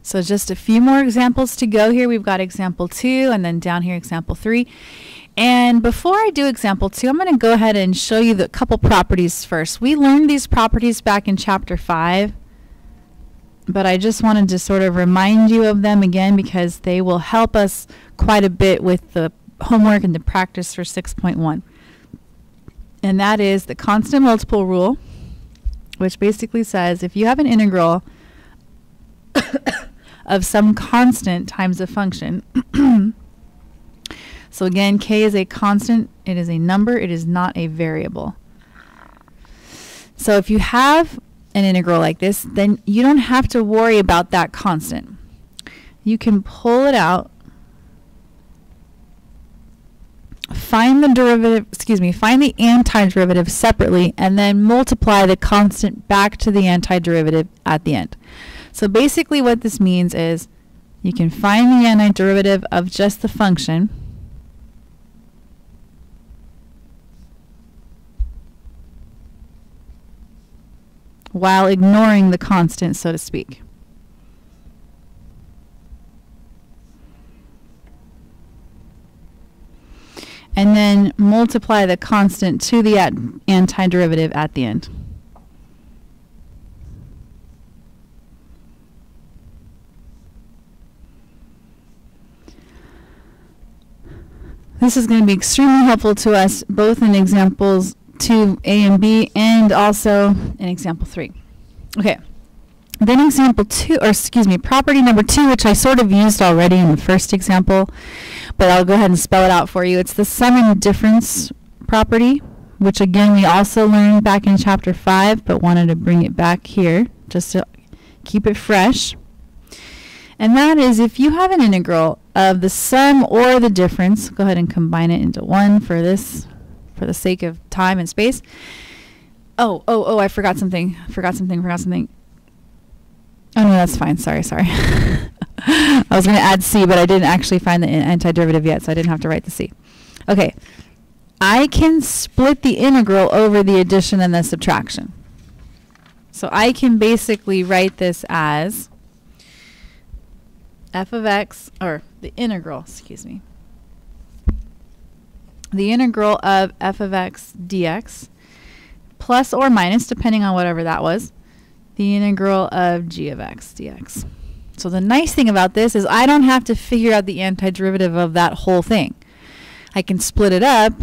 So just a few more examples to go here. We've got example 2 and then down here example 3. And before I do example 2, I'm going to go ahead and show you the couple properties first. We learned these properties back in chapter 5, but I just wanted to sort of remind you of them again because they will help us quite a bit with the homework and the practice for 6.1. And that is the constant multiple rule, which basically says if you have an integral of some constant times a function, so again, k is a constant, it is a number, it is not a variable. So if you have an integral like this, then you don't have to worry about that constant. You can pull it out, find the antiderivative separately, and then multiply the constant back to the antiderivative at the end. So basically what this means is you can find the antiderivative of just the function while ignoring the constant, so to speak. And then multiply the constant to the antiderivative at the end. This is going to be extremely helpful to us both in examples 2a and b and also in example 3. Okay. Then example 2, or excuse me, property number 2, which I sort of used already in the first example, but I'll go ahead and spell it out for you. It's the sum and difference property, which again we also learned back in chapter 5, but wanted to bring it back here just to keep it fresh. And that is if you have an integral of the sum or the difference, go ahead and combine it into one for this, for the sake of time and space. Oh, I forgot something. Oh no, that's fine. Sorry. I was going to add c, but I didn't actually find the antiderivative yet, so I didn't have to write the c. Okay. I can split the integral over the addition and the subtraction. So I can basically write this as f of x, or the integral, excuse me. The integral of f of x dx plus or minus, depending on whatever that was, the integral of g of x dx. So the nice thing about this is I don't have to figure out the antiderivative of that whole thing. I can split it up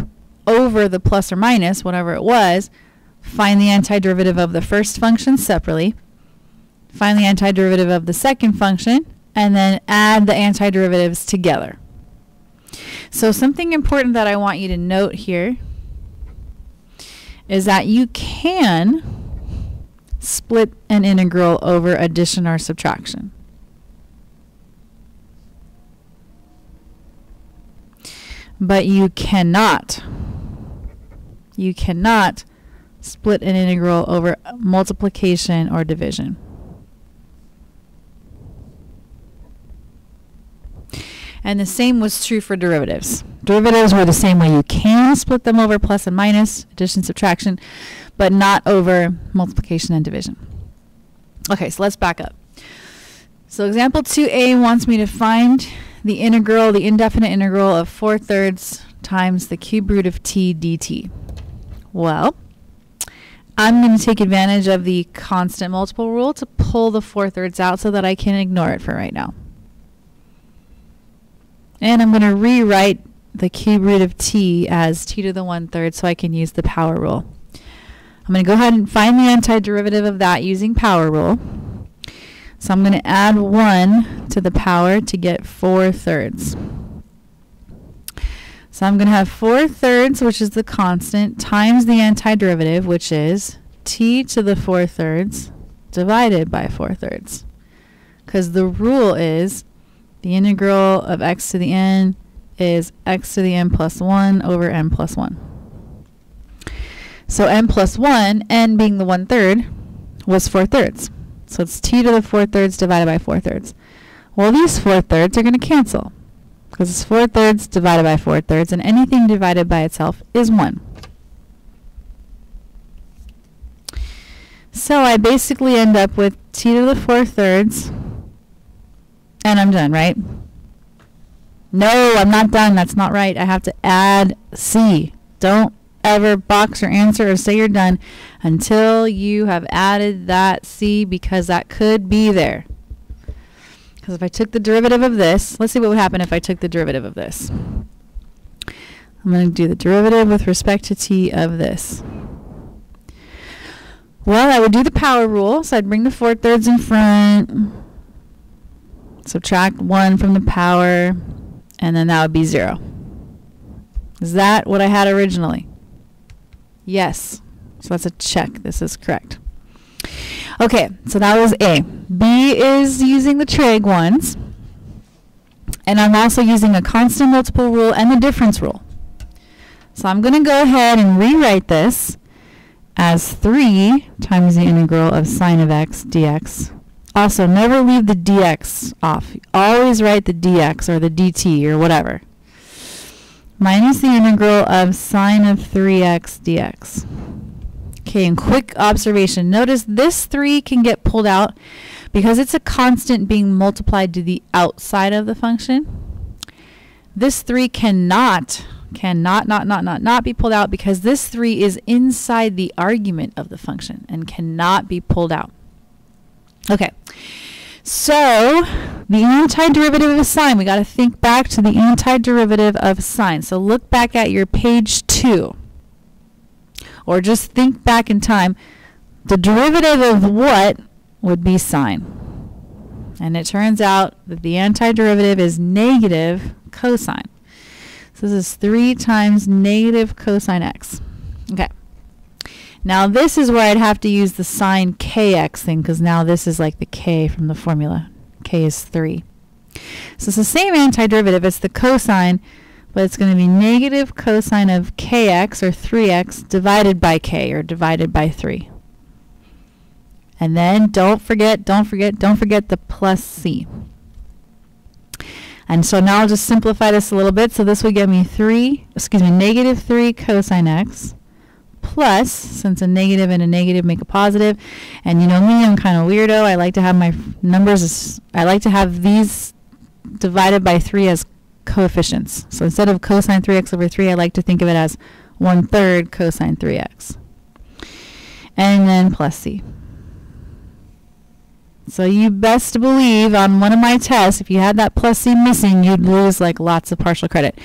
over the plus or minus, whatever it was, find the antiderivative of the first function separately, find the antiderivative of the second function, and then add the antiderivatives together. So something important that I want you to note here is that you can split an integral over addition or subtraction. But you cannot split an integral over multiplication or division. And the same was true for derivatives. Derivatives were the same way. You can split them over plus and minus, addition, subtraction, but not over multiplication and division. Okay, so let's back up. So example 2a wants me to find the integral, the indefinite integral of 4/3 times the cube root of t dt. Well, I'm going to take advantage of the constant multiple rule to pull the 4/3 out so that I can ignore it for right now. And I'm going to rewrite the cube root of t as t to the 1/3 so I can use the power rule. I'm going to go ahead and find the antiderivative of that using power rule. So I'm going to add 1 to the power to get 4/3. So I'm going to have 4/3, which is the constant, times the antiderivative, which is t to the 4/3 divided by 4/3. Because the rule is the integral of x to the n is x to the n plus 1 over n plus 1. So n plus 1, n being the 1/3, was 4/3. So it's t to the 4/3 divided by 4/3. Well, these 4/3 are going to cancel because it's 4/3 divided by 4/3, and anything divided by itself is 1. So I basically end up with t to the 4/3 And I'm done, right? No, I'm not done. That's not right. I have to add C. Don't ever box your answer or say you're done until you have added that C, because that could be there. Because if I took the derivative of this, let's see what would happen if I took the derivative of this. I'm going to do the derivative with respect to t of this. Well, I would do the power rule. So I'd bring the 4/3 in front, subtract 1 from the power, and then that would be 0. Is that what I had originally? Yes. So that's a check. This is correct. Okay, so that was A. B is using the trig ones. And I'm also using a constant multiple rule and the difference rule. So I'm going to go ahead and rewrite this as 3 times the integral of sine of x dx. Also, never leave the dx off. Always write the dx or the dt or whatever. Minus the integral of sine of 3x dx. Okay, and quick observation. Notice this 3 can get pulled out because it's a constant being multiplied to the outside of the function. This 3 cannot be pulled out because this 3 is inside the argument of the function and cannot be pulled out. Okay, so the antiderivative of sine, we got to think back to the antiderivative of sine. So look back at your page 2, or just think back in time. The derivative of what would be sine? And it turns out that the antiderivative is negative cosine. So this is 3 times negative cosine x. Okay. Now this is where I'd have to use the sine kx thing, because now this is like the k from the formula. K is 3. So it's the same antiderivative. It's the cosine, but it's going to be negative cosine of kx, or 3x, divided by k, or divided by 3. And then don't forget the plus c. And so now I'll just simplify this a little bit. So this would give me negative 3 cosine x plus, since a negative and a negative make a positive, and you know me, I'm kind of weirdo. I like to have my numbers, I like to have these divided by 3 as coefficients. So instead of cosine 3x over 3, I like to think of it as 1/3 cosine 3x. And then plus c. So you best believe on one of my tests, if you had that plus c missing, you'd lose like lots of partial credit.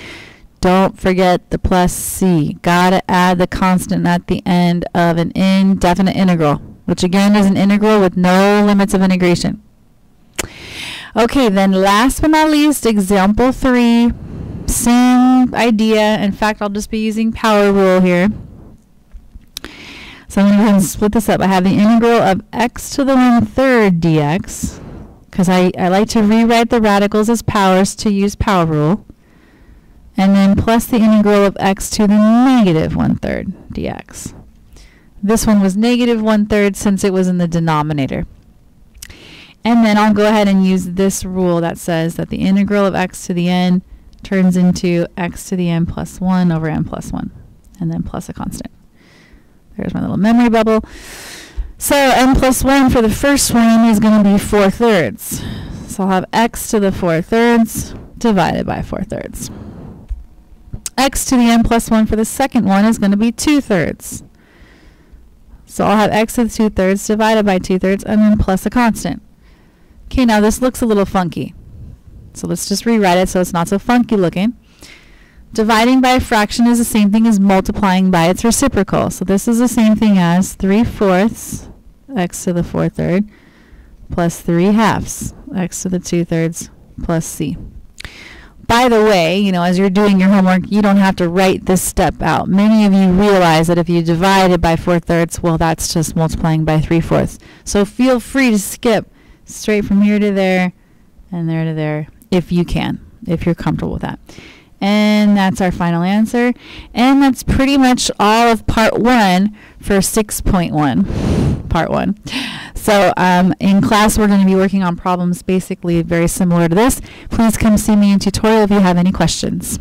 Don't forget the plus c. Gotta add the constant at the end of an indefinite integral, which again is an integral with no limits of integration. Okay, then last but not least, example 3. Same idea. In fact, I'll just be using power rule here. So I'm going to go ahead and split this up. I have the integral of x to the 1/3 dx, because I like to rewrite the radicals as powers to use power rule. And then plus the integral of x to the negative 1/3 dx. This one was negative 1/3 since it was in the denominator. And then I'll go ahead and use this rule that says that the integral of x to the n turns into x to the n plus 1 over n plus 1, and then plus a constant. There's my little memory bubble. So n plus 1 for the first one is going to be 4/3. So I'll have x to the 4/3 divided by 4/3. X to the n plus 1 for the second one is going to be 2/3. So I'll have x to the 2/3 divided by 2/3 and then plus a constant. Okay, now this looks a little funky. So let's just rewrite it so it's not so funky looking. Dividing by a fraction is the same thing as multiplying by its reciprocal. So this is the same thing as 3/4 x to the 4/3 plus 3/2 x to the 2/3 plus c. By the way, you know, as you're doing your homework, you don't have to write this step out. Many of you realize that if you divide it by 4/3, well, that's just multiplying by 3/4. So feel free to skip straight from here to there and there to there if you can, if you're comfortable with that. And that's our final answer. And that's pretty much all of part 1 for 6.1, part 1. So in class, we're going to be working on problems basically very similar to this. Please come see me in tutorial if you have any questions.